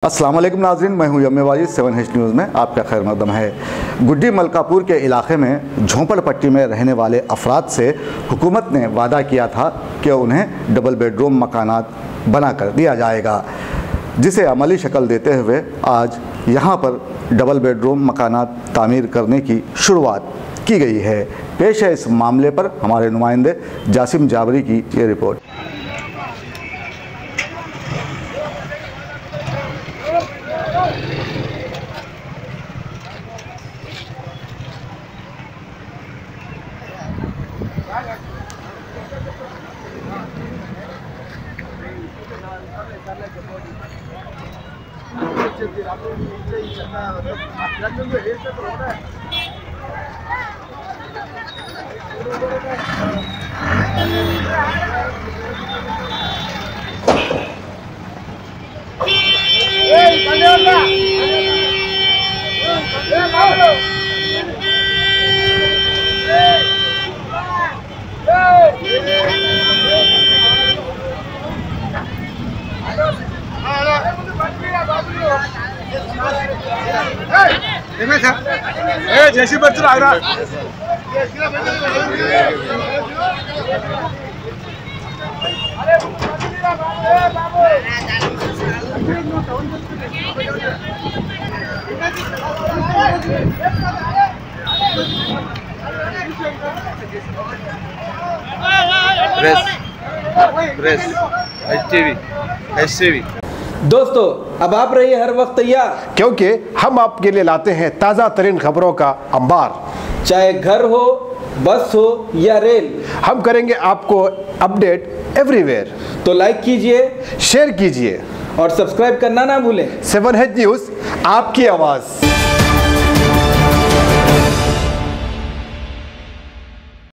अस्सलाम वालेकुम नाज़रीन, मैं हूं यम्मे वाजिद। 7H न्यूज़ में आपका खैर मकदम है। गुड्डी मलकापुर के इलाके में झोंपड़पट्टी में रहने वाले अफराद से हुकूमत ने वादा किया था कि उन्हें डबल बेडरूम मकानात बना कर दिया जाएगा, जिसे अमली शक्ल देते हुए आज यहां पर डबल बेडरूम मकानात तामीर करने की शुरुआत की गई है। पेश है इस मामले पर हमारे नुमाइंदे जासिम जाबरी की ये रिपोर्ट। जैसी बच्चे आ रहा प्रेस HTV। दोस्तों, अब आप रहिए हर वक्त तैयार, क्योंकि हम आपके लिए लाते हैं ताज़ा तरीन खबरों का अंबार। चाहे घर हो, बस हो या रेल, हम करेंगे आपको अपडेट एवरीवेयर। तो लाइक कीजिए, शेयर कीजिए और सब्सक्राइब करना ना भूलें। 7H न्यूज़, आपकी आवाज़।